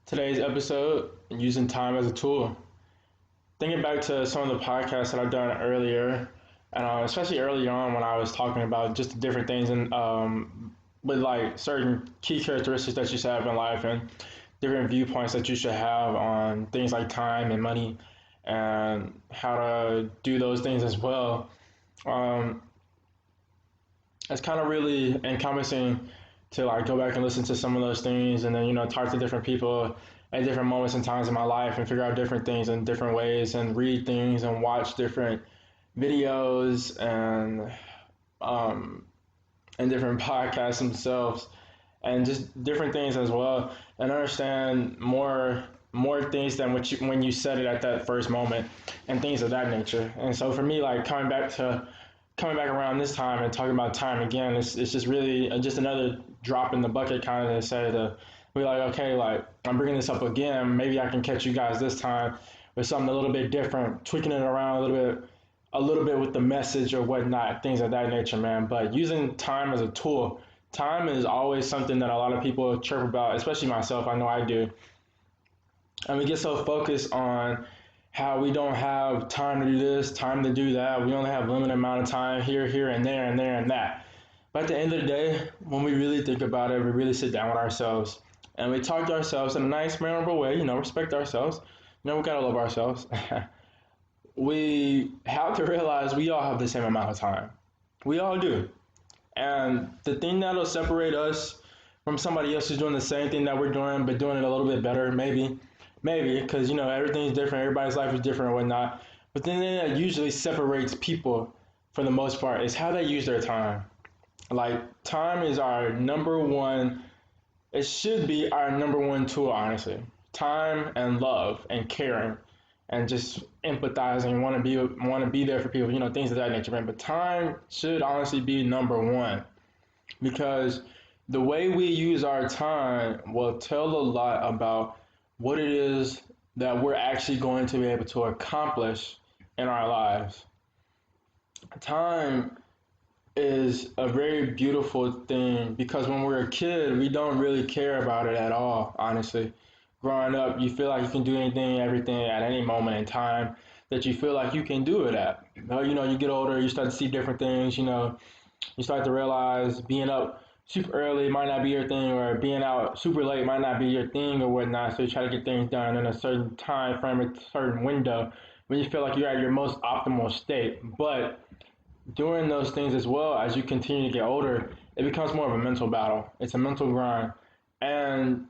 Today's episode, using time as a tool. Thinking back to some of the podcasts that I've done earlier, and especially early on when I was talking about just different things and with like certain key characteristics that you should have in life and different viewpoints that you should have on things like time and money and how to do those things as well. Um, it's kind of really encompassing to like go back and listen to some of those things and then talk to different people at different moments and times in my life and figure out different things in different ways and read things and watch different videos um, and different podcasts themselves and just different things as well and understand more things than when you said it at that first moment and things of that nature. And so for me, like coming back around this time and talking about time again, it's just really just another drop in the bucket kind of to say to be like, okay, like I'm bringing this up again. Maybe I can catch you guys this time with something a little bit different, tweaking it around a little bit with the message or whatnot, things of that nature, man. But using time as a tool, time is always something that a lot of people chirp about, especially myself. I know I do. And we get so focused on how we don't have time to do this, time to do that. We only have a limited amount of time here, here, and there, and there, and that. But at the end of the day, when we really think about it, we really sit down with ourselves and we talk to ourselves in a nice, memorable way, respect ourselves. We gotta love ourselves. We have to realize we all have the same amount of time. We all do. And the thing that'll separate us from somebody else who's doing the same thing that we're doing, but doing it a little bit better, maybe, because everything's different, everybody's life is different and whatnot. But the thing that usually separates people, for the most part, is how they use their time. Like time is our number one. It should be our number one tool, honestly. Time and love and caring and just empathizing, want to be there for people, things of that nature. Man. But time should honestly be number one because the way we use our time will tell a lot about what it is that we're actually going to be able to accomplish in our lives. Time is a very beautiful thing because when we're a kid, we don't really care about it at all, honestly. Growing up, you feel like you can do anything, everything at any moment in time that you feel like you can do it at. You get older, you start to see different things, you start to realize being up super early might not be your thing, or being out super late might not be your thing, or whatnot. So you try to get things done in a certain time frame, a certain window, when you feel like you're at your most optimal state. But doing those things as well as you continue to get older, it becomes more of a mental battle. It's a mental grind. And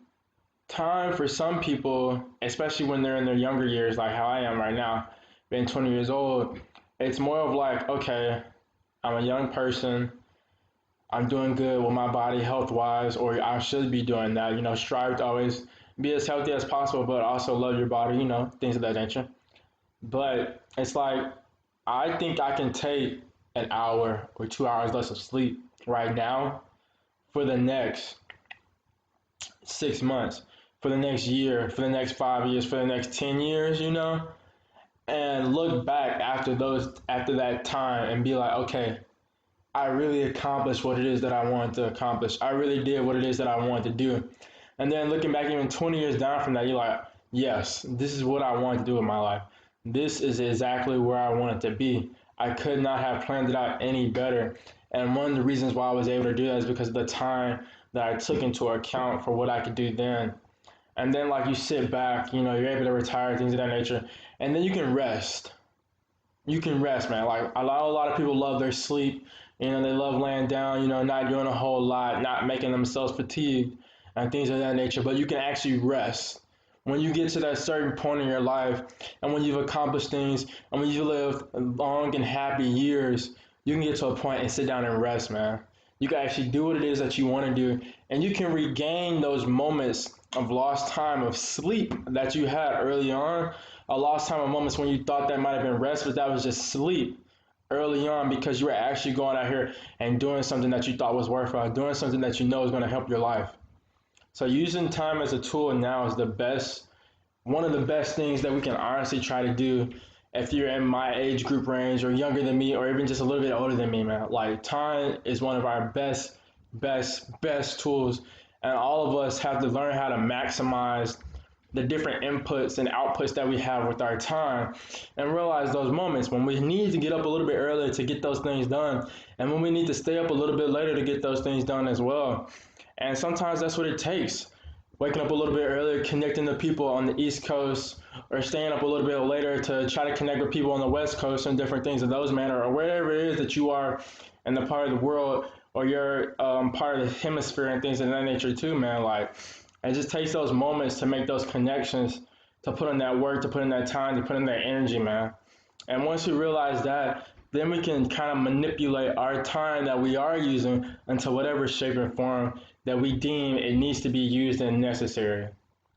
time for some people, especially when they're in their younger years, like how I am right now, being 20 years old, it's more of like, okay, I'm a young person. I'm doing good with my body health wise, or I should be doing that. Strive to always be as healthy as possible, but also love your body, things of that nature. But it's like, I think I can take an hour or 2 hours less of sleep right now for the next 6 months, for the next year, for the next 5 years, for the next 10 years, and look back after that time and be like, okay, I really accomplished what it is that I wanted to accomplish. I really did what it is that I wanted to do. And then looking back even 20 years down from that, you're like, yes, this is what I wanted to do with my life. This is exactly where I wanted to be. I could not have planned it out any better. And one of the reasons why I was able to do that is because of the time that I took into account for what I could do then. And then like you sit back, you're able to retire, things of that nature. And then you can rest. You can rest, man. Like a lot of people love their sleep. They love laying down, not doing a whole lot, not making themselves fatigued and things of that nature. But you can actually rest. When you get to that certain point in your life and when you've accomplished things and when you've lived long and happy years, you can get to a point and sit down and rest, man. You can actually do what it is that you want to do, and you can regain those moments of lost time of sleep that you had early on, a lost time of moments when you thought that might have been rest, but that was just sleep early on because you were actually going out here and doing something that you thought was worthwhile, doing something that you know is going to help your life. So using time as a tool now is one of the best things that we can honestly try to do if you're in my age group range or younger than me or even just a little bit older than me, man. Like time is one of our best tools, and all of us have to learn how to maximize the different inputs and outputs that we have with our time, and realize those moments when we need to get up a little bit earlier to get those things done, and when we need to stay up a little bit later to get those things done as well. And sometimes that's what it takes. Waking up a little bit earlier, connecting to people on the East Coast, or staying up a little bit later to try to connect with people on the West Coast and different things of those manner, or wherever it is that you are in the part of the world, or you're part of the hemisphere and things of that nature too, man. Like, it just takes those moments to make those connections, to put in that work, to put in that time, to put in that energy, man. And once we realize that, then we can kind of manipulate our time that we are using into whatever shape and form that we deem it needs to be used and necessary.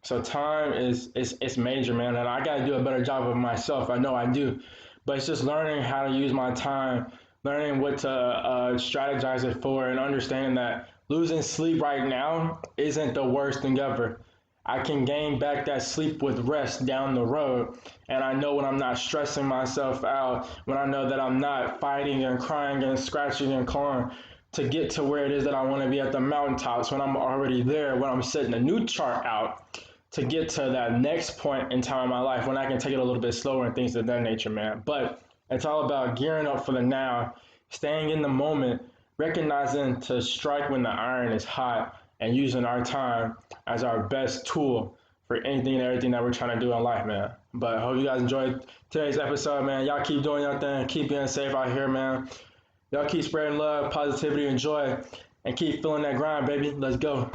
So time is it's major, man, and I gotta do a better job of myself. I know I do, but it's just learning how to use my time, learning what to strategize it for, and understanding that losing sleep right now isn't the worst thing ever. I can gain back that sleep with rest down the road. And I know when I'm not stressing myself out, when I know that I'm not fighting and crying and scratching and clawing to get to where it is that I want to be at the mountaintops, when I'm already there, when I'm setting a new chart out to get to that next point in time in my life when I can take it a little bit slower and things of that nature, man. But it's all about gearing up for the now, staying in the moment, recognizing to strike when the iron is hot, and using our time as our best tool for anything and everything that we're trying to do in life, man. But I hope you guys enjoyed today's episode, man. Y'all keep doing your thing, keep being safe out here, man. Y'all keep spreading love, positivity, and joy, and keep feeling that grind, baby. Let's go.